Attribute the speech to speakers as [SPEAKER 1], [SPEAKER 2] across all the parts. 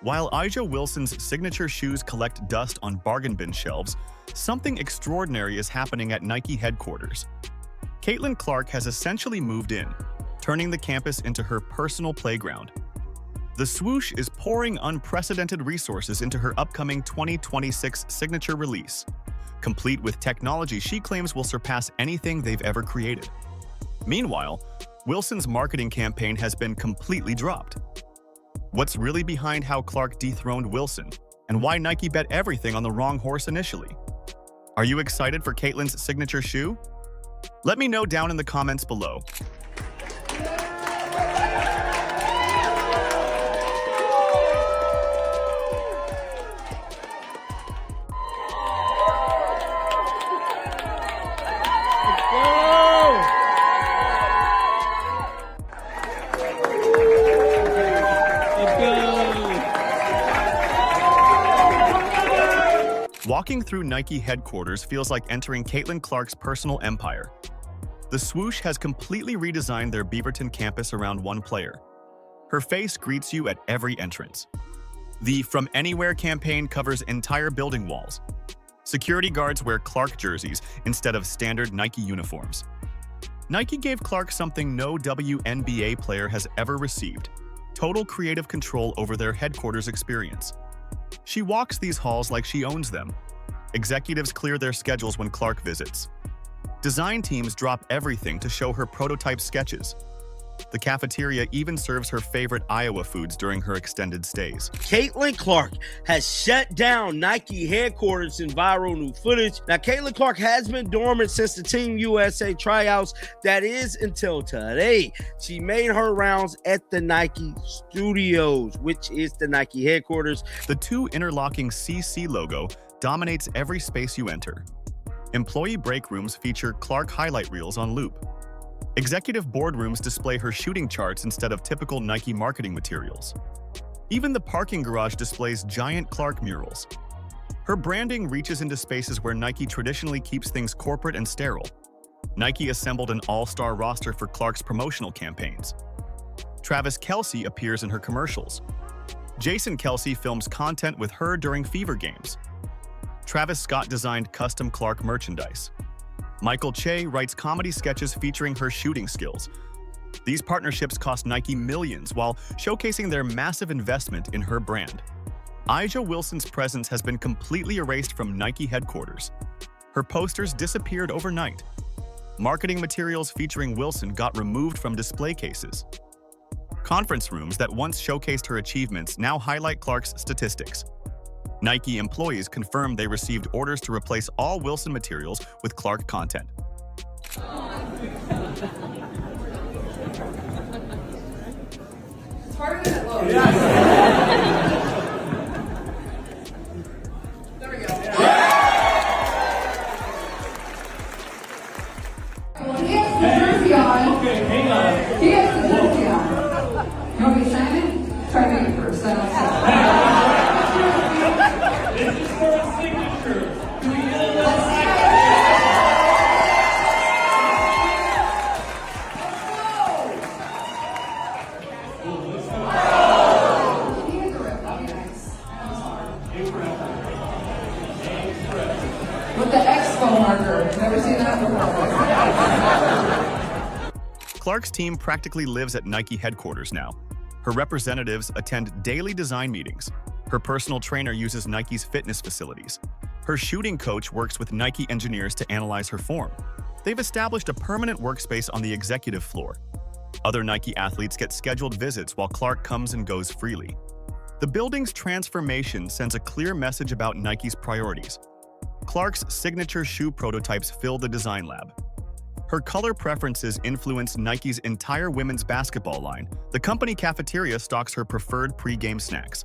[SPEAKER 1] While A'ja Wilson's signature shoes collect dust on bargain bin shelves, something extraordinary is happening at Nike headquarters. Caitlin Clark has essentially moved in, turning the campus into her personal playground. The swoosh is pouring unprecedented resources into her upcoming 2026 signature release, complete with technology she claims will surpass anything they've ever created. Meanwhile, Wilson's marketing campaign has been completely dropped. What's really behind how Clark dethroned Wilson, and why Nike bet everything on the wrong horse initially? Are you excited for Caitlin's signature shoe? Let me know down in the comments below. Walking through Nike headquarters feels like entering Caitlin Clark's personal empire. The swoosh has completely redesigned their Beaverton campus around one player. Her face greets you at every entrance. The From Anywhere campaign covers entire building walls. Security guards wear Clark jerseys instead of standard Nike uniforms. Nike gave Clark something no WNBA player has ever received: total creative control over their headquarters experience. She walks these halls like she owns them. Executives clear their schedules when Clark visits. Design teams drop everything to show her prototype sketches. The cafeteria even serves her favorite Iowa foods during her extended stays.
[SPEAKER 2] Caitlin Clark has shut down Nike headquarters in viral new footage. Now, Caitlin Clark has been dormant since the Team USA tryouts. That is until today. She made her rounds at the Nike Studios, which is the Nike headquarters.
[SPEAKER 1] The two interlocking CC logo dominates every space you enter. Employee break rooms feature Clark highlight reels on loop. Executive boardrooms display her shooting charts instead of typical Nike marketing materials. Even the parking garage displays giant Clark murals. Her branding reaches into spaces where Nike traditionally keeps things corporate and sterile. Nike assembled an all-star roster for Clark's promotional campaigns. Travis Kelce appears in her commercials. Jason Kelce films content with her during Fever games. Travis Scott designed custom Clark merchandise. Michael Che writes comedy sketches featuring her shooting skills. These partnerships cost Nike millions while showcasing their massive investment in her brand. A'ja Wilson's presence has been completely erased from Nike headquarters. Her posters disappeared overnight. Marketing materials featuring Wilson got removed from display cases. Conference rooms that once showcased her achievements now highlight Clark's statistics. Nike employees confirmed they received orders to replace all Wilson materials with Clark content.
[SPEAKER 3] It's harder than it looks. There we go. Well, he has the jersey on.
[SPEAKER 4] Okay, hang on.
[SPEAKER 3] He has the jersey on. You want me to sign it? Try me first. Then I'll sign it.
[SPEAKER 4] This is for a signature. Do we get a little
[SPEAKER 3] with the expo marker. Never seen that before.
[SPEAKER 1] Clark's team practically lives at Nike headquarters now. Her representatives attend daily design meetings. Her personal trainer uses Nike's fitness facilities. Her shooting coach works with Nike engineers to analyze her form. They've established a permanent workspace on the executive floor. Other Nike athletes get scheduled visits while Clark comes and goes freely. The building's transformation sends a clear message about Nike's priorities. Clark's signature shoe prototypes fill the design lab. Her color preferences influence Nike's entire women's basketball line. The company cafeteria stocks her preferred pre-game snacks.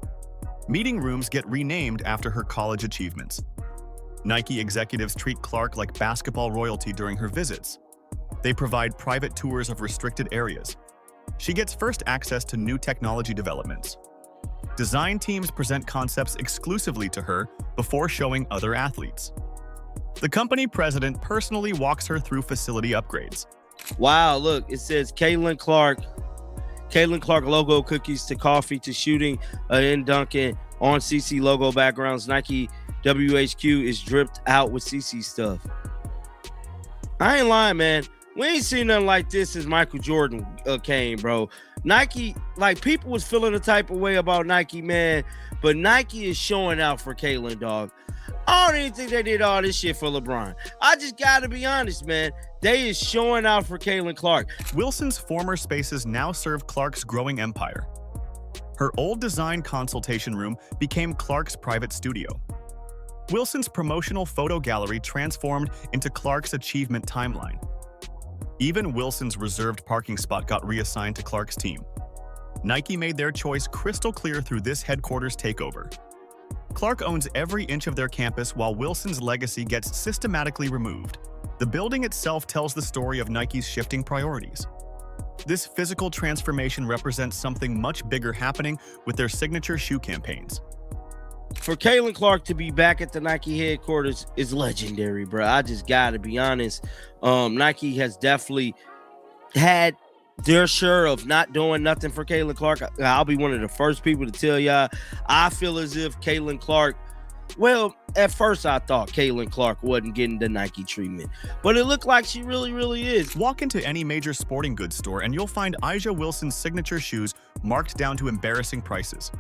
[SPEAKER 1] Meeting rooms get renamed after her college achievements. Nike executives treat Clark like basketball royalty during her visits. They provide private tours of restricted areas. She gets first access to new technology developments. Design teams present concepts exclusively to her before showing other athletes. The company president personally walks her through facility upgrades.
[SPEAKER 2] Wow, look, it says Caitlin Clark Caitlin Clark logo cookies to coffee to shooting in Duncan on CC logo backgrounds. Nike WHQ is dripped out with CC stuff. I ain't lying, man. We ain't seen nothing like this since Michael Jordan came, bro. Nike, like, people was feeling the type of way about Nike, man, but Nike is showing out for Caitlin, dog. I don't even think they did all this shit for LeBron. I just gotta be honest, man. They is showing out for Caitlin Clark.
[SPEAKER 1] Wilson's former spaces now serve Clark's growing empire. Her old design consultation room became Clark's private studio. Wilson's promotional photo gallery transformed into Clark's achievement timeline. Even Wilson's reserved parking spot got reassigned to Clark's team. Nike made their choice crystal clear through this headquarters takeover. Clark owns every inch of their campus while Wilson's legacy gets systematically removed. The building itself tells the story of Nike's shifting priorities. This physical transformation represents something much bigger happening with their signature shoe campaigns.
[SPEAKER 2] For Caitlin Clark to be back at the Nike headquarters is legendary, bro. I just gotta be honest. Nike has definitely had their share of not doing nothing for Caitlin Clark. I'll be one of the first people to tell y'all, I feel as if Caitlin Clark, well, at first I thought Caitlin Clark wasn't getting the Nike treatment, but it looked like she really, really is.
[SPEAKER 1] Walk into any major sporting goods store and you'll find A'ja Wilson's signature shoes marked down to embarrassing prices.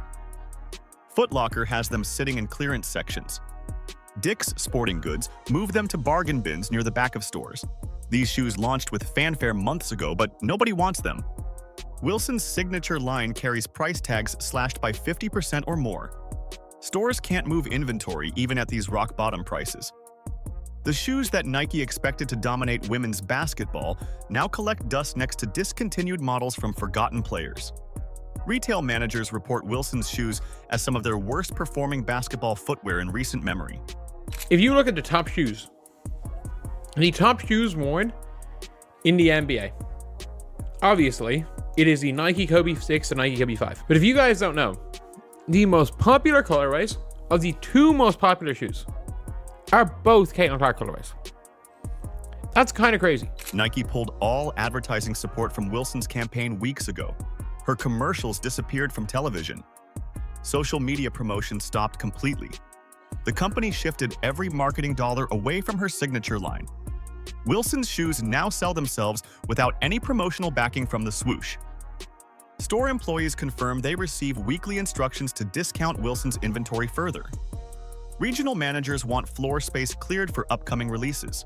[SPEAKER 1] Foot Locker has them sitting in clearance sections. Dick's Sporting Goods moved them to bargain bins near the back of stores. These shoes launched with fanfare months ago, but nobody wants them. Wilson's signature line carries price tags slashed by 50% or more. Stores can't move inventory even at these rock-bottom prices. The shoes that Nike expected to dominate women's basketball now collect dust next to discontinued models from forgotten players. Retail managers report Wilson's shoes as some of their worst-performing basketball footwear in recent memory.
[SPEAKER 5] If you look at the top shoes worn in the NBA, obviously, it is the Nike Kobe 6 and Nike Kobe 5. But if you guys don't know, the most popular colorways of the two most popular shoes are both Caitlin Clark colorways. That's kind of crazy.
[SPEAKER 1] Nike pulled all advertising support from Wilson's campaign weeks ago. Her commercials disappeared from television. Social media promotion stopped completely. The company shifted every marketing dollar away from her signature line. Wilson's shoes now sell themselves without any promotional backing from the swoosh. Store employees confirm they receive weekly instructions to discount Wilson's inventory further. Regional managers want floor space cleared for upcoming releases.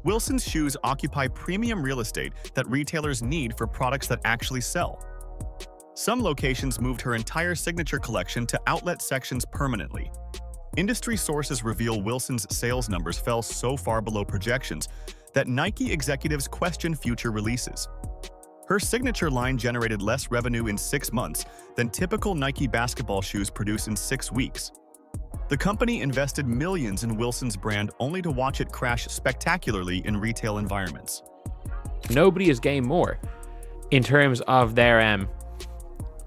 [SPEAKER 1] Wilson's shoes occupy premium real estate that retailers need for products that actually sell. Some locations moved her entire signature collection to outlet sections permanently. Industry sources reveal Wilson's sales numbers fell so far below projections that Nike executives question future releases. Her signature line generated less revenue in 6 months than typical Nike basketball shoes produce in 6 weeks. The company invested millions in Wilson's brand only to watch it crash spectacularly in retail environments.
[SPEAKER 5] Nobody has gained more in terms of their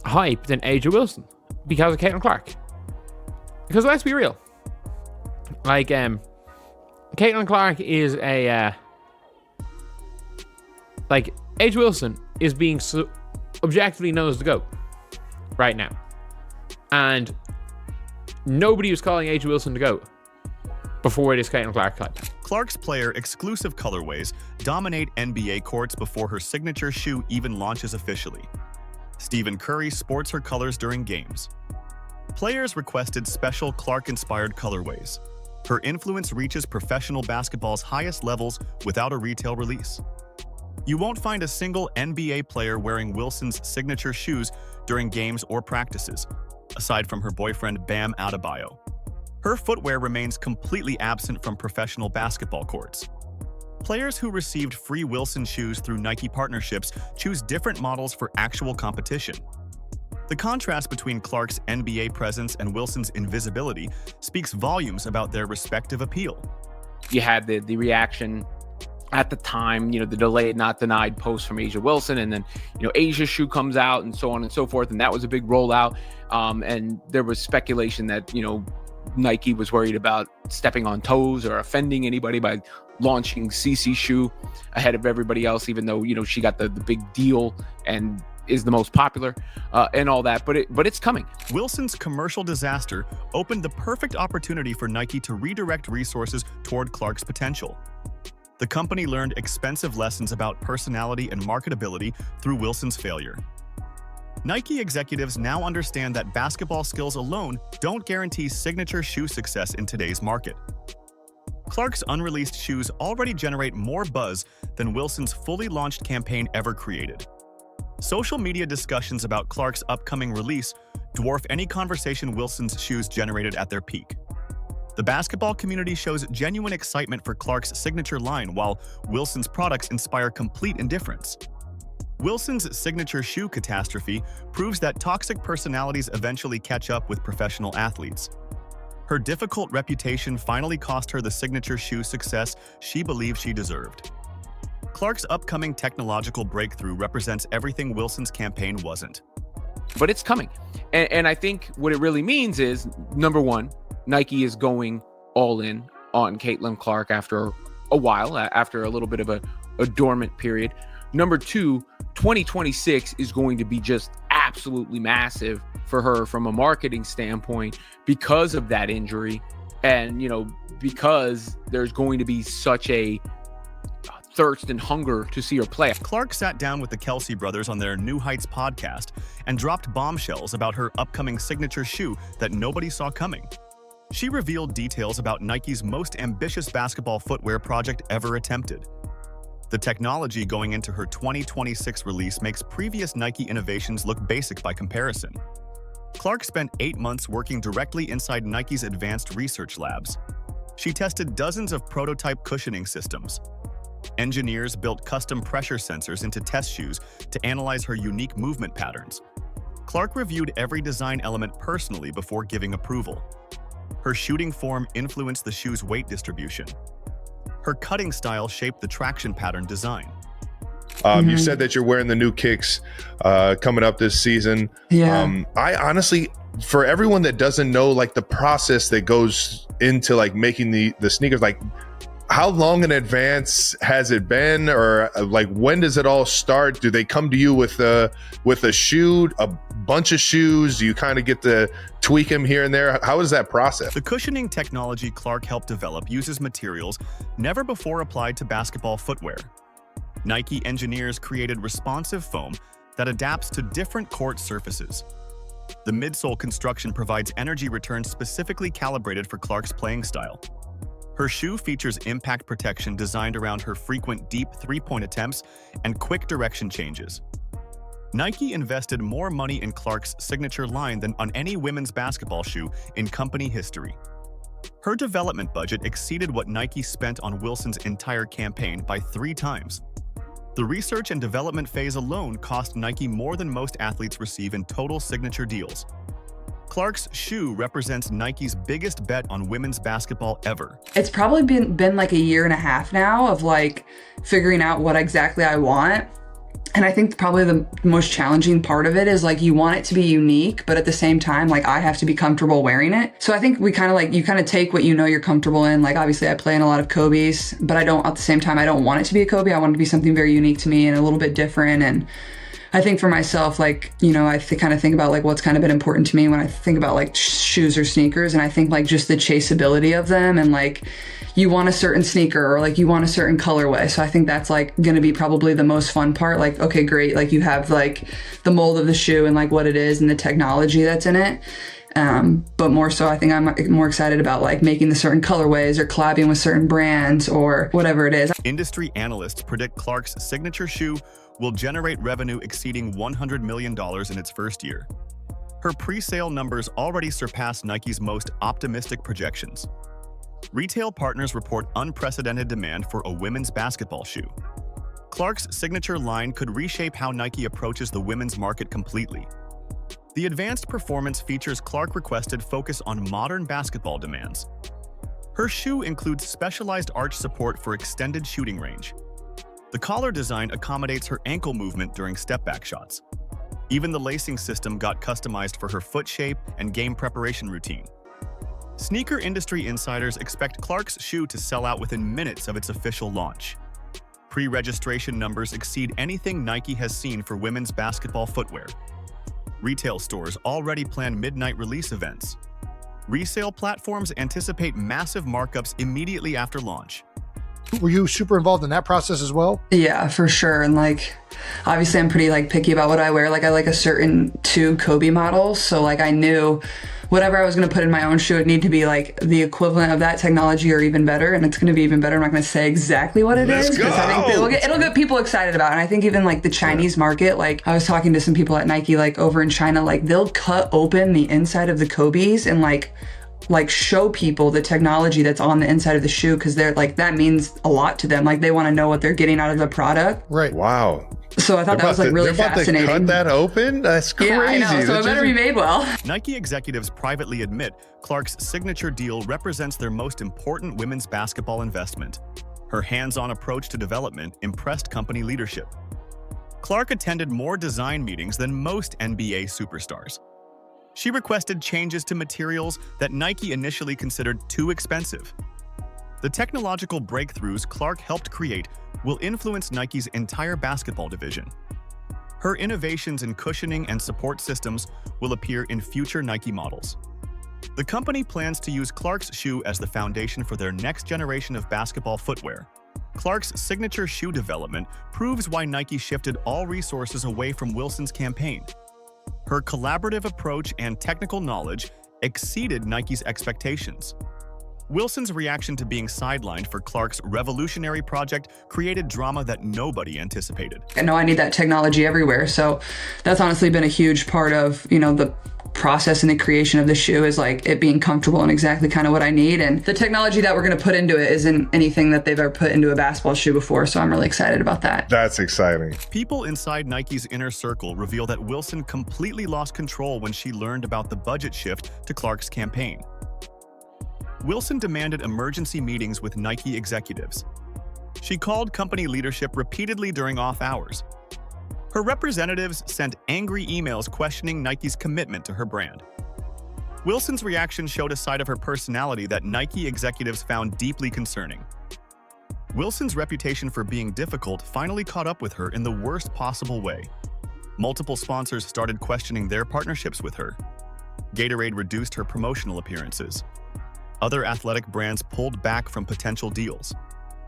[SPEAKER 5] hype than A'ja Wilson because of Caitlin Clark. Because let's be real, like Caitlin Clark is a like A'ja Wilson is being objectively known as the GOAT right now, and nobody was calling A'ja Wilson the GOAT before this Caitlin Clark hype.
[SPEAKER 1] Clark's player-exclusive colorways dominate NBA courts before her signature shoe even launches officially. Stephen Curry sports her colors during games. Players requested special Clark-inspired colorways. Her influence reaches professional basketball's highest levels without a retail release. You won't find a single NBA player wearing Wilson's signature shoes during games or practices, aside from her boyfriend Bam Adebayo. Her footwear remains completely absent from professional basketball courts. Players who received free Wilson shoes through Nike partnerships choose different models for actual competition. The contrast between Clark's NBA presence and Wilson's invisibility speaks volumes about their respective appeal.
[SPEAKER 6] You had the reaction at the time, the delayed not denied post from A'ja Wilson, and then A'ja's shoe comes out and so on and so forth, and that was a big rollout. And there was speculation that Nike was worried about stepping on toes or offending anybody by launching CC shoe ahead of everybody else, even though she got the big deal and is the most popular and all that, but it's coming.
[SPEAKER 1] Wilson's commercial disaster opened the perfect opportunity for Nike to redirect resources toward Clark's potential. The company learned expensive lessons about personality and marketability through Wilson's failure. Nike executives now understand that basketball skills alone don't guarantee signature shoe success in today's market. Clark's unreleased shoes already generate more buzz than Wilson's fully launched campaign ever created. Social media discussions about Clark's upcoming release dwarf any conversation Wilson's shoes generated at their peak. The basketball community shows genuine excitement for Clark's signature line, while Wilson's products inspire complete indifference. Wilson's signature shoe catastrophe proves that toxic personalities eventually catch up with professional athletes. Her difficult reputation finally cost her the signature shoe success she believed she deserved. Clark's upcoming technological breakthrough represents everything Wilson's campaign wasn't.
[SPEAKER 6] But it's coming. And I think what it really means is, number one, Nike is going all in on Caitlin Clark after a while, after a little bit of a dormant period. Number two, 2026 is going to be just absolutely massive for her from a marketing standpoint because of that injury. And, because there's going to be such a thirst and hunger to see her play.
[SPEAKER 1] Clark sat down with the Kelsey brothers on their New Heights podcast and dropped bombshells about her upcoming signature shoe that nobody saw coming. She revealed details about Nike's most ambitious basketball footwear project ever attempted. The technology going into her 2026 release makes previous Nike innovations look basic by comparison. Clark spent 8 months working directly inside Nike's advanced research labs. She tested dozens of prototype cushioning systems. Engineers built custom pressure sensors into test shoes to analyze her unique movement patterns. Clark reviewed every design element personally before giving approval. Her shooting form influenced the shoe's weight distribution. Her cutting style shaped the traction pattern design.
[SPEAKER 7] You said that you're wearing the new kicks coming up this season.
[SPEAKER 3] Yeah.
[SPEAKER 7] I honestly, for everyone that doesn't know like the process that goes into like making the sneakers, like how long in advance has it been, or like when does it all start? Do they come to you with a shoe, a bunch of shoes? Do you kind of get to tweak them here and there? How is that process?
[SPEAKER 1] The cushioning technology Clark helped develop uses materials never before applied to basketball footwear. Nike engineers created responsive foam that adapts to different court surfaces. The midsole construction provides energy return specifically calibrated for Clark's playing style. Her shoe features impact protection designed around her frequent deep three-point attempts and quick direction changes. Nike invested more money in Clark's signature line than on any women's basketball shoe in company history. Her development budget exceeded what Nike spent on Wilson's entire campaign by 3 times. The research and development phase alone cost Nike more than most athletes receive in total signature deals. Clark's shoe represents Nike's biggest bet on women's basketball ever.
[SPEAKER 3] It's probably been like a year and a half now of like figuring out what exactly I want. And I think probably the most challenging part of it is like you want it to be unique, but at the same time, like I have to be comfortable wearing it. So I think we kind of like, you kind of take what you know you're comfortable in. Like obviously I play in a lot of Kobe's, but at the same time, I don't want it to be a Kobe. I want it to be something very unique to me and a little bit different. And I think for myself, like, I kind of think about like what's kind of been important to me when I think about like shoes or sneakers. And I think like just the chaseability of them, and like you want a certain sneaker or like you want a certain colorway. So I think that's like going to be probably the most fun part. Like, okay, great. Like you have like the mold of the shoe and like what it is and the technology that's in it. But more so, I think I'm more excited about like making the certain colorways or collabing with certain brands or whatever it is.
[SPEAKER 1] Industry analysts predict Clark's signature shoe will generate revenue exceeding $100 million in its first year. Her pre-sale numbers already surpass Nike's most optimistic projections. Retail partners report unprecedented demand for a women's basketball shoe. Clark's signature line could reshape how Nike approaches the women's market completely. The advanced performance features Clark requested focus on modern basketball demands. Her shoe includes specialized arch support for extended shooting range. The collar design accommodates her ankle movement during step-back shots. Even the lacing system got customized for her foot shape and game preparation routine. Sneaker industry insiders expect Clark's shoe to sell out within minutes of its official launch. Pre-registration numbers exceed anything Nike has seen for women's basketball footwear. Retail stores already plan midnight release events. Resale platforms anticipate massive markups immediately after launch.
[SPEAKER 8] Were you super involved in that process as well?
[SPEAKER 3] Yeah, for sure. And like, obviously I'm pretty like picky about what I wear. Like I like a certain two Kobe models. So like I knew whatever I was going to put in my own shoe, it need to be like the equivalent of that technology or even better. And it's going to be even better. I'm not going to say exactly what it is because I think it'll get people excited about it. And I think even like the Chinese market, like I was talking to some people at Nike, like over in China, like they'll cut open the inside of the Kobe's and like show people the technology that's on the inside of the shoe because they're like, that means a lot to them. Like they want to know what they're getting out of the product.
[SPEAKER 8] Right.
[SPEAKER 7] Wow.
[SPEAKER 3] So I thought that was like really fascinating.
[SPEAKER 7] Cut that open? That's crazy.
[SPEAKER 3] Yeah, I know. So it better be made well.
[SPEAKER 1] Nike executives privately admit Clark's signature deal represents their most important women's basketball investment. Her hands-on approach to development impressed company leadership. Clark attended more design meetings than most NBA superstars. She requested changes to materials that Nike initially considered too expensive. The technological breakthroughs Clark helped create will influence Nike's entire basketball division. Her innovations in cushioning and support systems will appear in future Nike models. The company plans to use Clark's shoe as the foundation for their next generation of basketball footwear. Clark's signature shoe development proves why Nike shifted all resources away from Wilson's campaign. Her collaborative approach and technical knowledge exceeded Nike's expectations. Wilson's reaction to being sidelined for Clark's revolutionary project created drama that nobody anticipated.
[SPEAKER 3] I know I need that technology everywhere, so that's honestly been a huge part of, the process and the creation of the shoe is like it being comfortable and exactly kind of what I need. And the technology that we're going to put into it isn't anything that they've ever put into a basketball shoe before, so I'm really excited about that.
[SPEAKER 7] That's exciting.
[SPEAKER 1] People inside Nike's inner circle reveal that Wilson completely lost control when she learned about the budget shift to Clark's campaign. Wilson demanded emergency meetings with Nike executives. She called company leadership repeatedly during off hours. Her representatives sent angry emails questioning Nike's commitment to her brand. Wilson's reaction showed a side of her personality that Nike executives found deeply concerning. Wilson's reputation for being difficult finally caught up with her in the worst possible way. Multiple sponsors started questioning their partnerships with her. Gatorade reduced her promotional appearances. Other athletic brands pulled back from potential deals.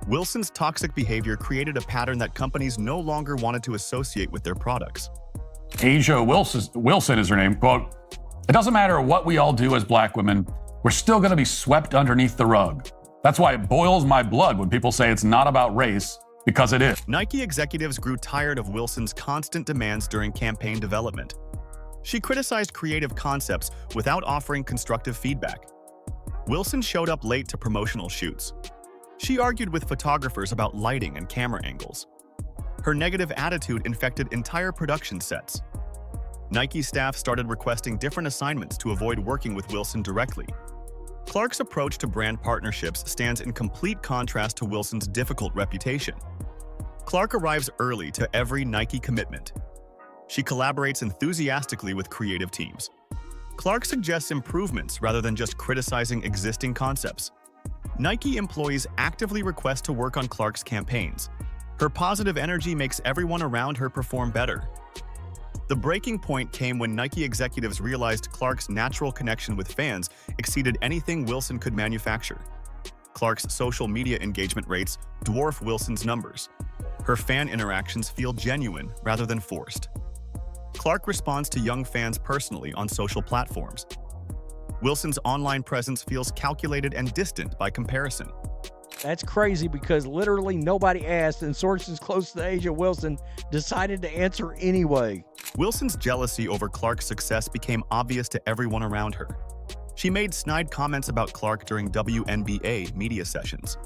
[SPEAKER 1] Wilson's toxic behavior created a pattern that companies no longer wanted to associate with their products.
[SPEAKER 9] Asia Wilson is her name. Quote, "It doesn't matter what we all do as Black women, we're still going to be swept underneath the rug. That's why it boils my blood when people say it's not about race, because it is."
[SPEAKER 1] Nike executives grew tired of Wilson's constant demands during campaign development. She criticized creative concepts without offering constructive feedback. Wilson showed up late to promotional shoots. She argued with photographers about lighting and camera angles. Her negative attitude infected entire production sets. Nike staff started requesting different assignments to avoid working with Wilson directly. Clark's approach to brand partnerships stands in complete contrast to Wilson's difficult reputation. Clark arrives early to every Nike commitment. She collaborates enthusiastically with creative teams. Clark suggests improvements rather than just criticizing existing concepts. Nike employees actively request to work on Clark's campaigns. Her positive energy makes everyone around her perform better. The breaking point came when Nike executives realized Clark's natural connection with fans exceeded anything Wilson could manufacture. Clark's social media engagement rates dwarf Wilson's numbers. Her fan interactions feel genuine rather than forced. Clark responds to young fans personally on social platforms. Wilson's online presence feels calculated and distant by comparison.
[SPEAKER 10] That's crazy because literally nobody asked, and sources close to Asia Wilson decided to answer anyway.
[SPEAKER 1] Wilson's jealousy over Clark's success became obvious to everyone around her. She made snide comments about Clark during WNBA media sessions.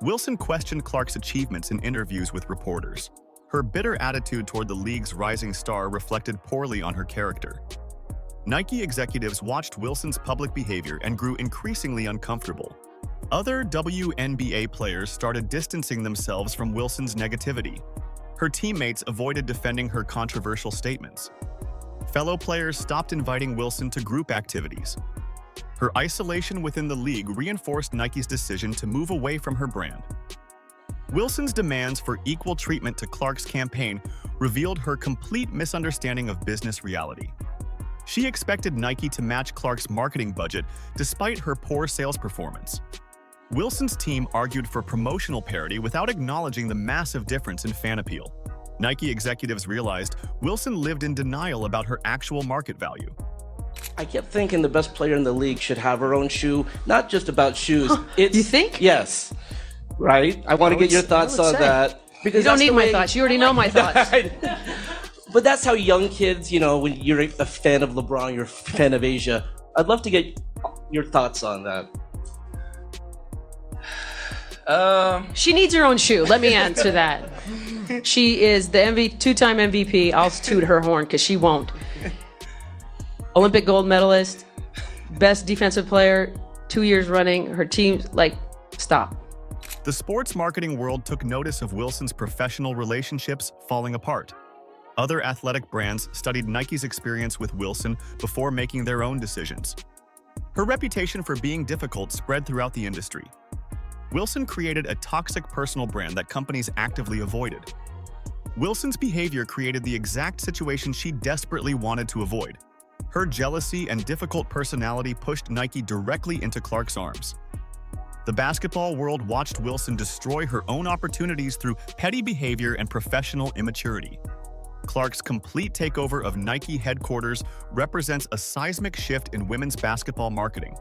[SPEAKER 1] Wilson questioned Clark's achievements in interviews with reporters. Her bitter attitude toward the league's rising star reflected poorly on her character. Nike executives watched Wilson's public behavior and grew increasingly uncomfortable. Other WNBA players started distancing themselves from Wilson's negativity. Her teammates avoided defending her controversial statements. Fellow players stopped inviting Wilson to group activities. Her isolation within the league reinforced Nike's decision to move away from her brand. Wilson's demands for equal treatment to Clark's campaign revealed her complete misunderstanding of business reality. She expected Nike to match Clark's marketing budget despite her poor sales performance. Wilson's team argued for promotional parity without acknowledging the massive difference in fan appeal. Nike executives realized Wilson lived in denial about her actual market value.
[SPEAKER 11] I kept thinking the best player in the league should have her own shoe, not just about shoes.
[SPEAKER 12] You think?
[SPEAKER 11] Yes. Right? I want to get your thoughts on that.
[SPEAKER 12] Because you don't need my thoughts. You already know my thoughts.
[SPEAKER 11] But that's how young kids, when you're a fan of LeBron, you're a fan of Asia. I'd love to get your thoughts on that.
[SPEAKER 12] She needs her own shoe. Let me answer that. She is the two-time MVP. I'll toot her horn because she won't. Olympic gold medalist, best defensive player, 2 years running. Her team's stop.
[SPEAKER 1] The sports marketing world took notice of Wilson's professional relationships falling apart. Other athletic brands studied Nike's experience with Wilson before making their own decisions. Her reputation for being difficult spread throughout the industry. Wilson created a toxic personal brand that companies actively avoided. Wilson's behavior created the exact situation she desperately wanted to avoid. Her jealousy and difficult personality pushed Nike directly into Clark's arms. The basketball world watched Wilson destroy her own opportunities through petty behavior and professional immaturity. Clark's complete takeover of Nike headquarters represents a seismic shift in women's basketball marketing.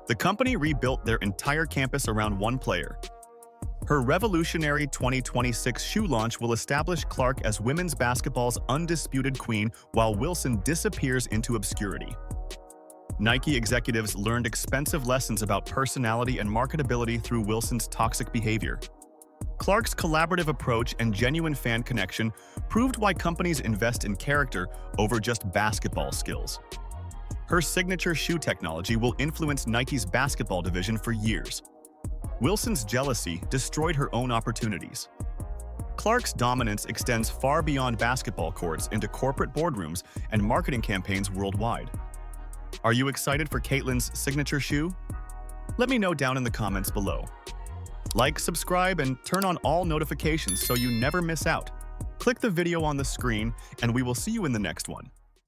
[SPEAKER 1] The company rebuilt their entire campus around one player. Her revolutionary 2026 shoe launch will establish Clark as women's basketball's undisputed queen while Wilson disappears into obscurity. Nike executives learned expensive lessons about personality and marketability through Wilson's toxic behavior. Clark's collaborative approach and genuine fan connection proved why companies invest in character over just basketball skills. Her signature shoe technology will influence Nike's basketball division for years. Wilson's jealousy destroyed her own opportunities. Clark's dominance extends far beyond basketball courts into corporate boardrooms and marketing campaigns worldwide. Are you excited for Caitlin's signature shoe? Let me know down in the comments below. Like, subscribe, and turn on all notifications so you never miss out. Click the video on the screen, and we will see you in the next one.